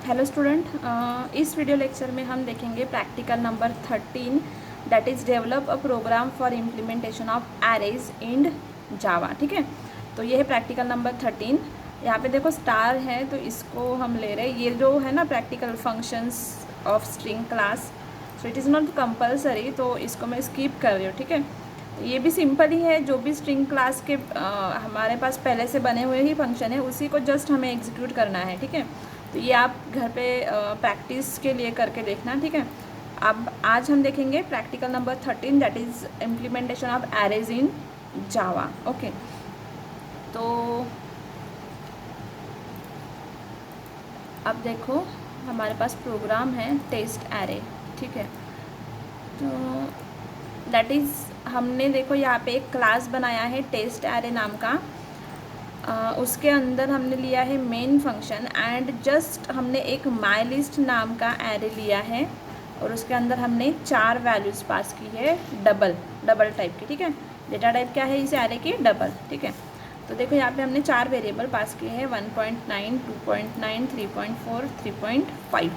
Hello student, इस video lecture में हम देखेंगे practical number 13 that is develop a program for implementation of arrays in Java. ठीक है, तो ये है प्रैक्टिकल नंबर 13। यहाँ पे देखो स्टार है तो इसको हम ले रहे हैं। ये जो है ना practical functions of string class, so it is not compulsory, तो इसको मैं स्किप कर रही हूँ। ठीक है, ये भी सिंपल ही है। जो भी स्ट्रिंग क्लास के हमारे पास पहले से बने हुए ही फंक्शन है उसी को जस्ट हमें एग्जीक्यूट करना है। ठीक है, तो ये आप घर पे प्रैक्टिस के लिए करके देखना। ठीक है, अब आज हम देखेंगे practical number 13 that is implementation of arrays in Java. Okay, तो अब देखो हमारे पास प्रोग्राम है टेस्ट एरे। ठीक है, तो दैट इज़ हमने देखो यहाँ पे एक क्लास बनाया है टेस्ट एरे नाम का। उसके अंदर हमने लिया है मेन फंक्शन एंड जस्ट हमने एक माई लिस्ट नाम का एरे लिया है और उसके अंदर हमने 4 वैल्यूज़ पास की है डबल टाइप की। ठीक है, डेटा टाइप क्या है इस एरे की? डबल। ठीक है, तो देखो यहाँ पे हमने 4 वेरिएबल पास किए हैं 1.9, 2.9, 3.4, 3.5।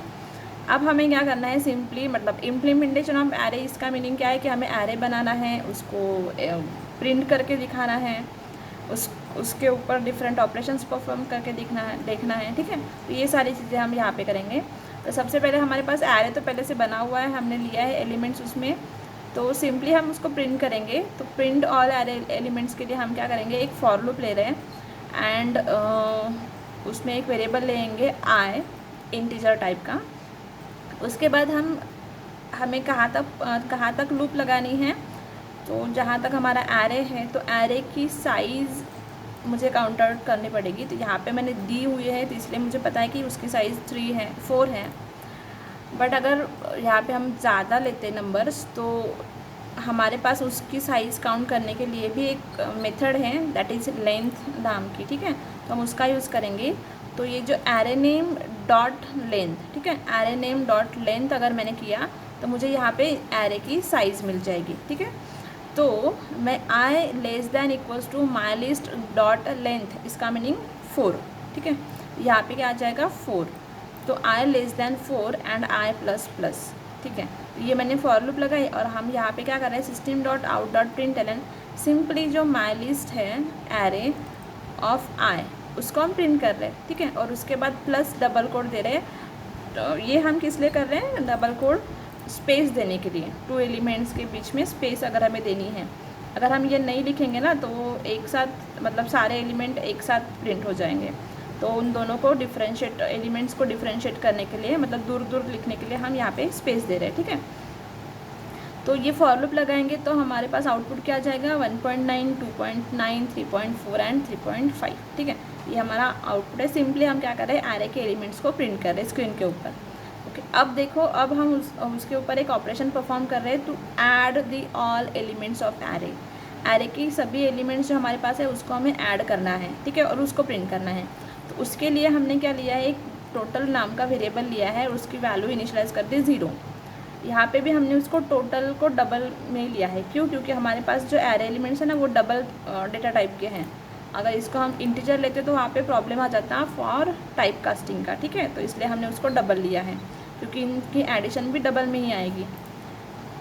अब हमें क्या करना है, सिंपली मतलब इम्प्लीमेंटेशन ऑफ एरे, इसका मीनिंग क्या है कि हमें एरे बनाना है, उसको प्रिंट करके दिखाना है, उसके ऊपर डिफरेंट ऑपरेशंस परफॉर्म करके देखना है। ठीक है, तो ये सारी चीज़ें हम यहाँ पे करेंगे। तो सबसे पहले हमारे पास एरे तो पहले से बना हुआ है, हमने लिया है एलिमेंट्स उसमें, तो सिंपली हम उसको प्रिंट करेंगे। तो प्रिंट ऑल एरे एलिमेंट्स के लिए हम क्या करेंगे, एक फॉर लूप ले रहे हैं एंड उसमें एक वेरिएबल लेंगे आई, इंटीजर टाइप का। उसके बाद हमें कहाँ तक लूप लगानी है, तो जहाँ तक हमारा एरे है तो एरे की साइज़ मुझे काउंट आउट करनी पड़ेगी। तो यहाँ पे मैंने दी हुई है तो इसलिए मुझे पता है कि उसकी साइज़ 4 है। बट अगर यहाँ पे हम ज़्यादा लेते नंबर्स तो हमारे पास उसकी साइज़ काउंट करने के लिए भी एक मेथड है दैट इज़ लेंथ नाम की। ठीक है, तो हम उसका यूज़ करेंगे। तो ये जो एरे नेम डॉट लेंथ, ठीक है, एरे नेम डॉट लेंथ अगर मैंने किया तो मुझे यहाँ पे एरे की साइज़ मिल जाएगी। ठीक है, तो मैं i less than equals to my list dot length, इसका मीनिंग 4। ठीक है, यहाँ पे क्या आ जाएगा 4, तो i less than 4 and i plus plus. ठीक है, ये मैंने फॉर लूप लगाई और हम यहाँ पे क्या कर रहे हैं, system dot out dot println, simply जो माई लिस्ट है एरे ऑफ आई उसको हम प्रिंट कर रहे हैं। ठीक है, और उसके बाद प्लस डबल कोड दे रहे हैं। तो ये हम किस लिए कर रहे हैं, डबल कोड स्पेस देने के लिए, 2 एलिमेंट्स के बीच में स्पेस अगर हमें देनी है। अगर हम ये नहीं लिखेंगे ना तो एक साथ मतलब सारे एलिमेंट एक साथ प्रिंट हो जाएंगे। तो उन दोनों को डिफ्रेंशिएट, एलिमेंट्स को डिफ्रेंशिएट करने के लिए, मतलब दूर दूर लिखने के लिए हम यहाँ पे स्पेस दे रहे हैं। ठीक है, तो ये फॉर लूप लगाएंगे तो हमारे पास आउटपुट क्या आ जाएगा, 1.9, 2.9, 3.4 एंड 3.5। ठीक है, ये हमारा आउटपुट है। सिंपली हम क्या कर रहे हैं, एरे के एलिमेंट्स को प्रिंट कर रहे हैं स्क्रीन के ऊपर। ओके, अब देखो, अब हम उसके ऊपर एक ऑपरेशन परफॉर्म कर रहे हैं to add the all elements of array. Array की सभी एलिमेंट्स जो हमारे पास है उसको हमें ऐड करना है। ठीक है, और उसको प्रिंट करना है। तो उसके लिए हमने क्या लिया है, एक टोटल नाम का वेरिएबल लिया है और उसकी वैल्यू इनिशियलाइज कर दी 0। यहाँ पे भी हमने उसको टोटल को डबल में लिया है। क्यों? क्योंकि हमारे पास जो एरे एलिमेंट्स है ना वो डबल डेटा टाइप के हैं। अगर इसको हम इंटीजर लेते तो वहाँ पे प्रॉब्लम आ जाता है फॉर टाइप कास्टिंग का। ठीक है, तो इसलिए हमने उसको डबल लिया है क्योंकि इनकी एडिशन भी डबल में ही आएगी।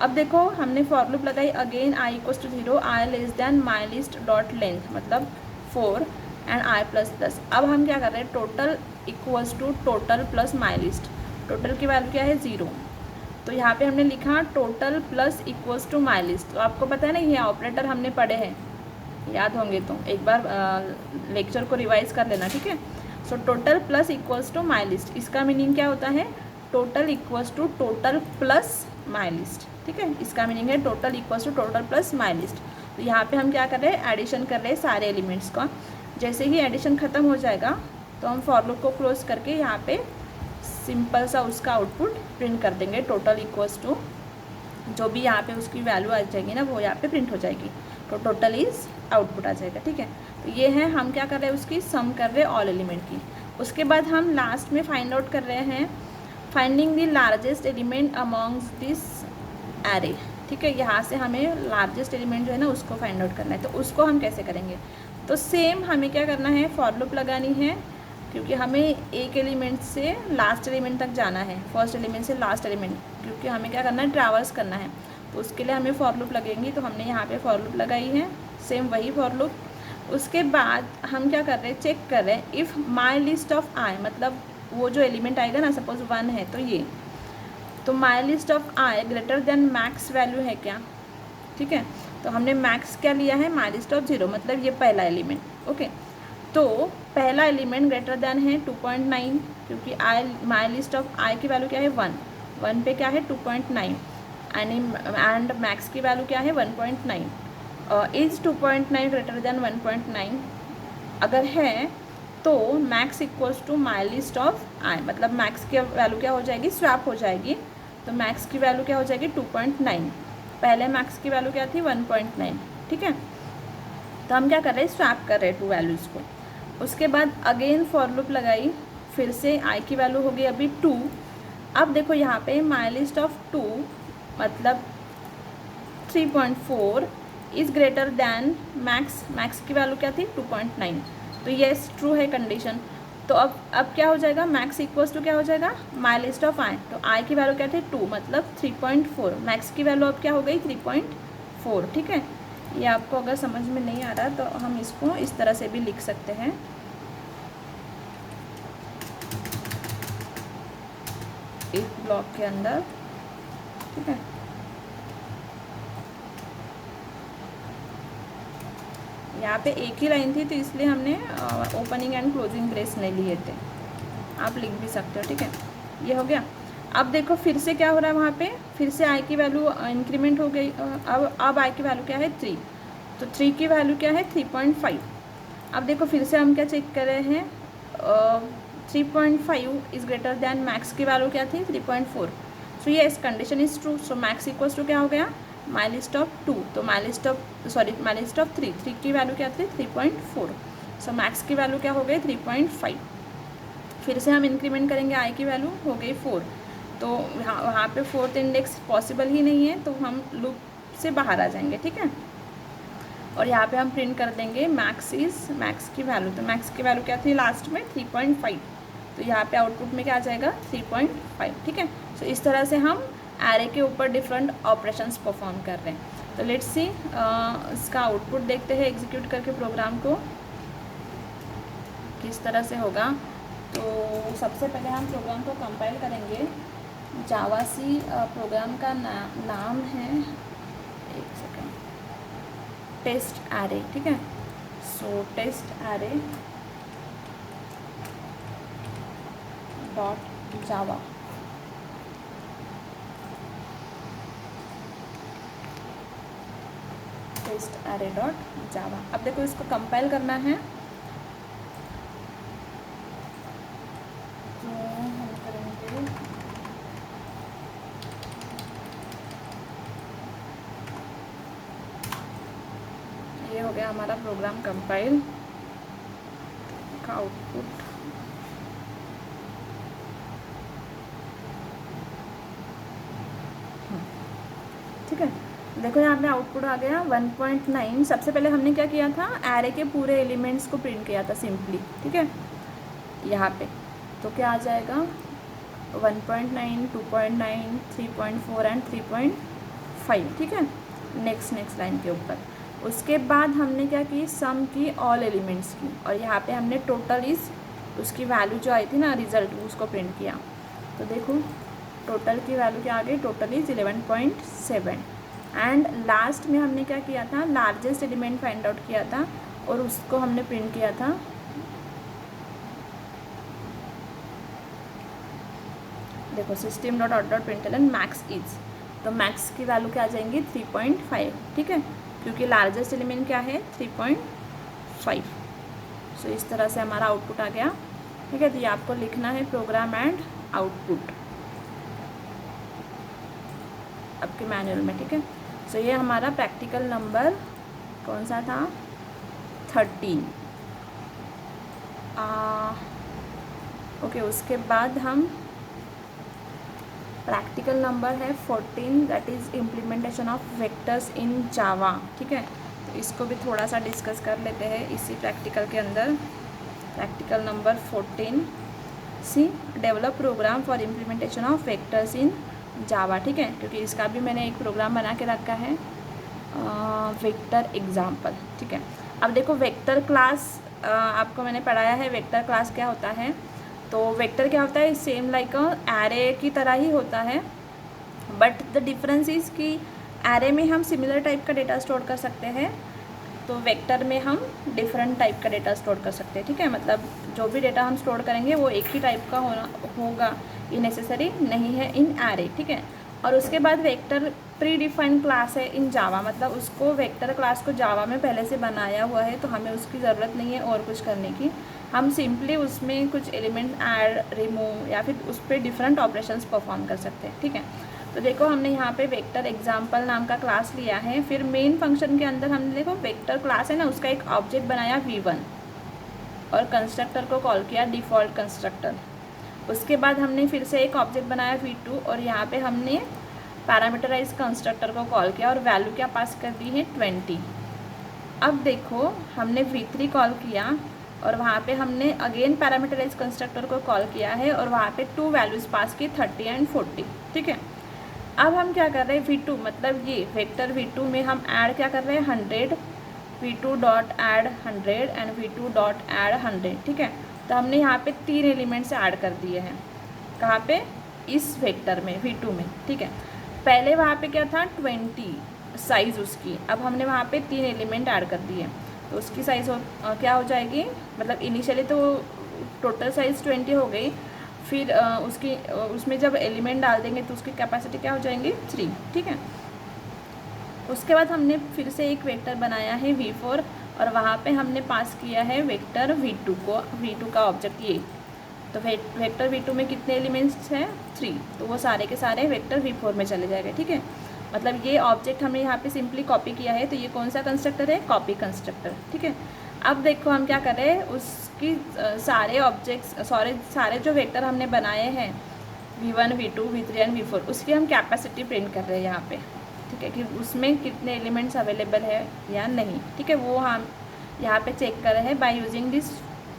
अब देखो हमने फॉर लूप लगाई, again i equals to 0, i less than my list dot length मतलब 4 एंड आई प्लस प्लस। अब हम क्या कर रहे हैं, total equals to total plus my list. Total की वैल्यू क्या है 0, तो यहाँ पे हमने लिखा total plus equals to my list. तो आपको पता है ना ये ऑपरेटर हमने पढ़े हैं, याद होंगे तो एक बार लेक्चर को रिवाइज कर लेना। ठीक है, so total plus equals to my list, इसका मीनिंग क्या होता है, total equals to total plus my list. ठीक है, इसका मीनिंग है total equals to total plus my list. तो यहाँ पे हम क्या कर रहे हैं, एडिशन कर रहे हैं सारे एलिमेंट्स का। जैसे ही एडिशन ख़त्म हो जाएगा तो हम फॉर लूप को क्लोज करके यहाँ पे सिंपल सा उसका आउटपुट प्रिंट कर देंगे। टोटल इक्वल्स टू जो भी यहाँ पे उसकी वैल्यू आ जाएगी ना वो यहाँ पे प्रिंट हो जाएगी, तो टोटल इज़ आउटपुट आ जाएगा। ठीक है, तो ये है हम क्या कर रहे हैं, उसकी सम कर रहे हैं ऑल एलिमेंट की। उसके बाद हम लास्ट में फाइंड आउट कर रहे हैं finding the largest element amongst this array. ठीक है, यहाँ से हमें लार्जेस्ट एलिमेंट जो है ना उसको फाइंड आउट करना है। तो उसको हम कैसे करेंगे, तो सेम हमें क्या करना है, फॉर लूप लगानी है क्योंकि हमें एक एलिमेंट से लास्ट एलिमेंट तक जाना है, फर्स्ट एलिमेंट से लास्ट एलिमेंट, क्योंकि हमें क्या करना है, ट्रैवर्स करना है। तो उसके लिए हमें फॉर लूप लगेंगी, तो हमने यहाँ पे फॉर लूप लगाई है, सेम वही फॉर लूप। उसके बाद हम क्या कर रहे हैं, चेक कर रहे हैं if my list of i, मतलब वो जो एलिमेंट आएगा ना, सपोज 1 है तो ये, तो माई list of I greater than max value है क्या, ठीक है। तो हमने मैक्स क्या लिया है, माई लिस्ट ऑफ 0, मतलब ये पहला एलिमेंट। ओके, तो पहला एलिमेंट ग्रेटर देन है 2.9, क्योंकि आई माई लिस्ट ऑफ आई की वैल्यू क्या है 1 पे क्या है 2.9, एंड मैक्स की वैल्यू क्या है 1.9। इज 2.9 ग्रेटर देन 1.9 अगर है तो max equals to my list of i, मतलब मैक्स की वैल्यू क्या हो जाएगी, स्वैप हो जाएगी। तो मैक्स की वैल्यू क्या हो जाएगी 2.9, पहले मैक्स की वैल्यू क्या थी 1.9, ठीक है। तो हम क्या कर रहे हैं, स्वैप कर रहे हैं 2 वैल्यूज़ को। उसके बाद अगेन फॉर लूप लगाई, फिर से आई की वैल्यू हो गई अभी 2। अब देखो यहाँ पे माई लिस्ट ऑफ 2 मतलब 3.4 is greater than max, max की वैल्यू क्या थी 2.9, तो येस ट्रू है कंडीशन। तो अब क्या हो जाएगा, मैक्स इक्वल्स टू क्या हो जाएगा, माई लिस्ट ऑफ आई, तो आई की वैल्यू क्या थी 2, मतलब 3.4, मैक्स की वैल्यू अब क्या हो गई 3.4, ठीक है। ये आपको अगर समझ में नहीं आ रहा तो हम इसको इस तरह से भी लिख सकते हैं, एक ब्लॉक के अंदर, ठीक है। यहाँ पे एक ही लाइन थी तो इसलिए हमने ओपनिंग एंड क्लोजिंग ब्रेस नहीं लिए थे, आप लिख भी सकते हो, ठीक है। ये हो गया। अब देखो फिर से क्या हो रहा है, वहाँ पे फिर से आई की वैल्यू इंक्रीमेंट हो गई। अब आई की वैल्यू क्या है 3, तो 3 की वैल्यू क्या है 3.5। अब देखो फिर से हम क्या चेक कर रहे हैं, 3.5 इज़ ग्रेटर दैन मैक्स की वैल्यू क्या थी 3.4, so yes condition is true. So max equals to क्या हो गया, माई लिस्ट ऑफ 2, तो माई लिस्ट ऑफ 3 की वैल्यू क्या थी 3.4, सो मैक्स की वैल्यू क्या हो गई 3.5। फिर से हम इंक्रीमेंट करेंगे, आई की वैल्यू हो गई 4, तो वहाँ पे 4th इंडेक्स पॉसिबल ही नहीं है, तो हम लूप से बाहर आ जाएंगे, ठीक है। और यहाँ पे हम प्रिंट कर देंगे मैक्स की वैल्यू, तो मैक्स की वैल्यू क्या थी लास्ट में 3.5, तो यहाँ पे आउटपुट में क्या आ जाएगा 3.5, ठीक है। सो इस तरह से हम एरे के ऊपर डिफरेंट ऑपरेशंस परफॉर्म कर रहे हैं। तो लेट्स सी इसका आउटपुट देखते हैं एग्जीक्यूट करके प्रोग्राम को किस तरह से होगा। तो सबसे पहले हम प्रोग्राम को कंपाइल करेंगे। जावासी प्रोग्राम का नाम है, एक सेकेंड, टेस्ट एरे, ठीक है। So test array dot Java, test array dot Java. अब देखो इसको कंपाइल करना है, तो हम करेंगे ये हो गया हमारा प्रोग्राम कंपाइल का आउटपुट। ठीक है, देखो यहाँ पे आउटपुट आ गया 1.9। सबसे पहले हमने क्या किया था, एरे के पूरे एलिमेंट्स को प्रिंट किया था सिंपली, ठीक है। यहाँ पे तो क्या आ जाएगा 1.9, 2.9, 3.4 एंड 3.5, ठीक है। नेक्स्ट लाइन के ऊपर उसके बाद हमने क्या की, सम की ऑल एलिमेंट्स की, और यहाँ पे हमने टोटल इस उसकी वैल्यू जो आई थी ना रिजल्ट, उसको प्रिंट किया। तो देखो टोटल की वैल्यू क्या आ गई, टोटल इज 11.7। एंड लास्ट में हमने क्या किया था, लार्जेस्ट एलिमेंट फाइंड आउट किया था और उसको हमने प्रिंट किया था। देखो system dot out dot println max is, तो मैक्स की वैल्यू क्या आ जाएंगी 3.5, ठीक है, क्योंकि लार्जेस्ट एलिमेंट क्या है 3.5। सो इस तरह से हमारा आउटपुट आ गया, ठीक है। तो ये आपको लिखना है प्रोग्राम एंड आउटपुट आपके मैनुअल में, ठीक है। सो ये हमारा प्रैक्टिकल नंबर कौन सा था 13। ओके, उसके बाद हम प्रैक्टिकल नंबर है 14, that is implementation of vectors in Java, ठीक है। तो इसको भी थोड़ा सा डिस्कस कर लेते हैं इसी प्रैक्टिकल के अंदर। Practical number 14 C, develop program for implementation of vectors in Java. ठीक है, क्योंकि इसका भी मैंने एक प्रोग्राम बना के रखा है, वेक्टर एग्जाम्पल। ठीक है, अब देखो वेक्टर क्लास आपको मैंने पढ़ाया है वेक्टर क्लास क्या होता है। तो वेक्टर क्या होता है, सेम लाइक एरे की तरह ही होता है, बट द डिफरेंस इज़ कि एरे में हम सिमिलर टाइप का डेटा स्टोर कर सकते हैं, तो वेक्टर में हम डिफरेंट टाइप का डेटा स्टोर कर सकते हैं। ठीक है, मतलब जो भी डेटा हम स्टोर करेंगे वो एक ही टाइप का होगा, ये नेसेसरी नहीं है इन एरे। ठीक है, और उसके बाद वेक्टर प्री डिफाइंड क्लास है इन जावा, मतलब उसको वेक्टर क्लास को जावा में पहले से बनाया हुआ है, तो हमें उसकी ज़रूरत नहीं है और कुछ करने की। हम सिंपली उसमें कुछ एलिमेंट ऐड, रिमूव या फिर उस पर डिफरेंट ऑपरेशंस परफॉर्म कर सकते हैं। ठीक है, तो देखो हमने यहाँ पे वेक्टर एग्जाम्पल नाम का क्लास लिया है, फिर मेन फंक्शन के अंदर हमने देखो वेक्टर क्लास है ना, उसका एक ऑब्जेक्ट बनाया v1 और कंस्ट्रक्टर को कॉल किया डिफ़ॉल्ट कंस्ट्रक्टर। उसके बाद हमने फिर से एक ऑब्जेक्ट बनाया v2 और यहाँ पे हमने पैरामीटराइज कंस्ट्रक्टर को कॉल किया और वैल्यू क्या पास कर दी है 20। अब देखो हमने v3 कॉल किया और वहाँ पे हमने अगेन पैरामीटराइज कंस्ट्रक्टर को कॉल किया है और वहाँ पे 2 वैल्यूज़ पास की 30 एंड 40। ठीक है, अब हम क्या कर रहे हैं v2, मतलब ये वेक्टर v2 में हम ऐड क्या कर रहे हैं 100, v2 dot add 100 and v2 dot add 100। ठीक है, तो हमने यहाँ पे 3 एलिमेंट्स ऐड कर दिए हैं, कहाँ पे, इस वेक्टर में v2 में। ठीक है, पहले वहाँ पे क्या था 20 साइज़ उसकी, अब हमने वहाँ पे 3 एलिमेंट ऐड कर दिए, तो उसकी साइज़ क्या हो जाएगी, मतलब इनिशियली तो टोटल साइज़ 20 हो गई, फिर उसमें जब एलिमेंट डाल देंगे तो उसकी कैपेसिटी क्या हो जाएंगी 3। ठीक है, उसके बाद हमने फिर से एक वेक्टर बनाया है v4 और वहाँ पे हमने पास किया है वेक्टर v2 को, v2 का ऑब्जेक्ट ये। तो वेक्टर v2 में कितने एलिमेंट्स हैं 3, तो वो सारे के सारे वेक्टर v4 में चले जाएंगे। ठीक है, मतलब ये ऑब्जेक्ट हमने यहाँ पे सिंपली कॉपी किया है, तो ये कौन सा कंस्ट्रक्टर है, कॉपी कंस्ट्रक्टर। ठीक है, अब देखो हम क्या कर रहे हैं, उसकी सारे ऑब्जेक्ट्स सारे जो वेक्टर हमने बनाए हैं v1 v2 v3 and v4, उसकी हम कैपेसिटी प्रिंट कर रहे हैं यहाँ पे। ठीक है, कि उसमें कितने एलिमेंट्स अवेलेबल है या नहीं। ठीक है, वो हम यहाँ पे चेक कर रहे हैं by using this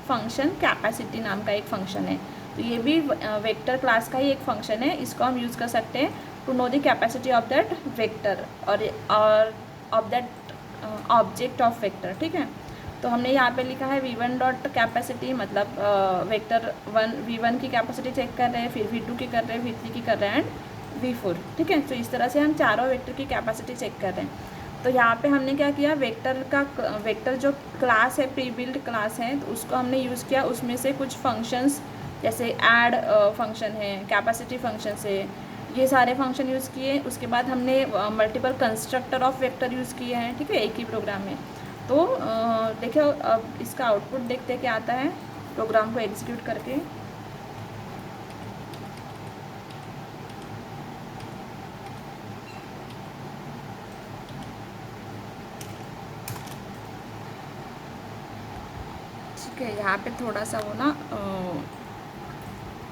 function, capacity नाम का एक फंक्शन है। तो ये भी वेक्टर क्लास का ही एक फंक्शन है, इसको हम यूज़ कर सकते हैं to know the capacity of that vector और of that object of vector. ठीक है, तो हमने यहाँ पे लिखा है v1 डॉट कैपेसिटी, मतलब वेक्टर v1 की कैपेसिटी चेक कर रहे हैं, फिर v2 की कर रहे हैं, v3 की कर रहे हैं एंड v4। ठीक है, तो इस तरह से हम चारों वेक्टर की कैपेसिटी चेक कर रहे हैं। तो यहाँ पे हमने क्या किया, वेक्टर जो क्लास है, प्री बिल्ड क्लास है, तो उसको हमने यूज़ किया, उसमें से कुछ फंक्शंस जैसे ऐड फंक्शन है, कैपेसिटी फंक्शन है, ये सारे फंक्शन यूज़ किए। उसके बाद हमने multiple constructor of vector use किए हैं। ठीक है, एक ही प्रोग्राम में। तो देखिए अब इसका आउटपुट देखते क्या आता है प्रोग्राम को एग्जीक्यूट करके। ठीक है, यहाँ पे थोड़ा सा वो ना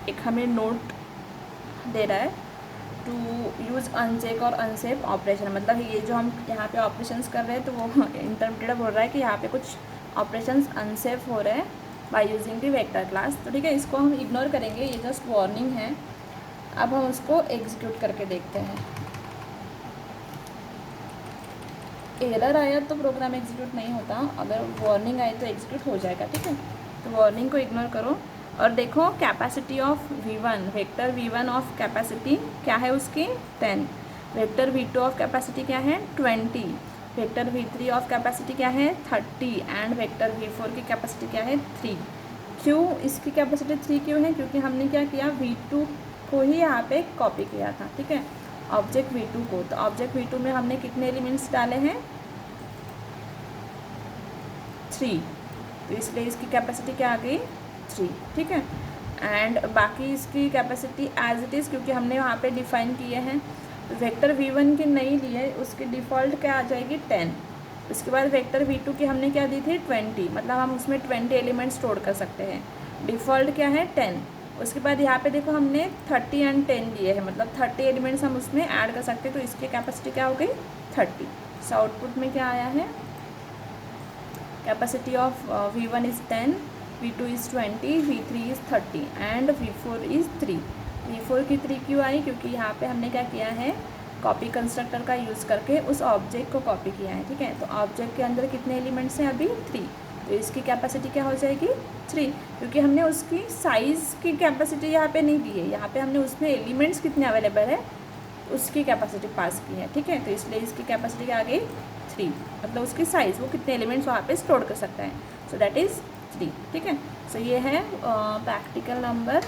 एक हमें नोट दे रहा है टू यूज़ अनचेक और अनसेफ ऑपरेशन, मतलब ये जो हम यहाँ पे ऑपरेशंस कर रहे हैं तो वो इंटरप्रेटर बोल रहा है कि यहाँ पे कुछ ऑपरेशंस अनसेफ हो रहे हैं by using the vector class. तो ठीक है, इसको हम इग्नोर करेंगे, ये जस्ट वार्निंग है। अब हम उसको एग्जीक्यूट करके देखते हैं। एरर आया तो प्रोग्राम एग्जीक्यूट नहीं होता, अगर वार्निंग आई तो एग्जीक्यूट हो जाएगा। ठीक है, तो वार्निंग को इग्नोर करो और देखो capacity of v1, vector v1 of capacity क्या है उसकी 10, वेक्टर v2 ऑफ कैपेसिटी क्या है 20, वेक्टर v3 ऑफ कैपेसिटी क्या है 30 एंड वेक्टर v4 की कैपेसिटी क्या है 3। क्यों इसकी कैपेसिटी 3 क्यों है, क्योंकि हमने क्या किया v2 को ही यहाँ पे कॉपी किया था। ठीक है, ऑब्जेक्ट v2 को, तो ऑब्जेक्ट v2 में हमने कितने एलिमेंट्स डाले हैं 3, तो इसलिए इसकी कैपेसिटी क्या आ गई 3। ठीक है, एंड बाकी इसकी कैपेसिटी एज इट इज़, क्योंकि हमने वहाँ पे डिफाइन किए हैं। वेक्टर v1 की नहीं ली है, उसकी डिफ़ॉल्ट क्या आ जाएगी 10। उसके बाद वेक्टर v2 की हमने क्या दी थी 20, मतलब हम उसमें 20 एलिमेंट स्टोर कर सकते हैं। डिफ़ॉल्ट क्या है 10। उसके बाद यहाँ पे देखो हमने 30 एंड 10 लिए हैं, मतलब 30 एलिमेंट्स हम उसमें ऐड कर सकते हैं, तो इसकी कैपेसिटी क्या हो गई 30। सो आउटपुट में क्या आया है, capacity of v1 is 10 V2 is 20, V3 is 30 and V4 is 3। V4 की 3 क्यों आई? क्योंकि यहाँ पे हमने क्या किया है, कॉपी कंस्ट्रक्टर का यूज़ करके उस ऑब्जेक्ट को कॉपी किया है। ठीक है, तो ऑब्जेक्ट के अंदर कितने एलिमेंट्स हैं अभी? 3। तो इसकी कैपेसिटी क्या हो जाएगी? 3, क्योंकि हमने उसकी साइज़ की कैपेसिटी यहाँ पे नहीं दी है, यहाँ पे हमने उसमें एलिमेंट्स कितने अवेलेबल है उसकी कैपेसिटी पास की है। ठीक है, तो इसलिए इसकी कैपेसिटी क्या आ गई? 3, मतलब उसकी साइज़, वो कितने एलिमेंट्स वहाँ पे स्टोर कर सकता है, सो दैट इज़ 3। ठीक है, सो ये है प्रैक्टिकल नंबर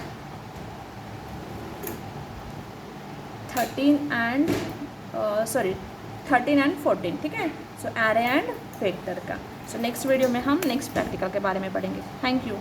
13 एंड 14। ठीक है, सो एरे एंड वेक्टर का। सो नेक्स्ट वीडियो में हम नेक्स्ट प्रैक्टिकल के बारे में पढ़ेंगे। Thank you.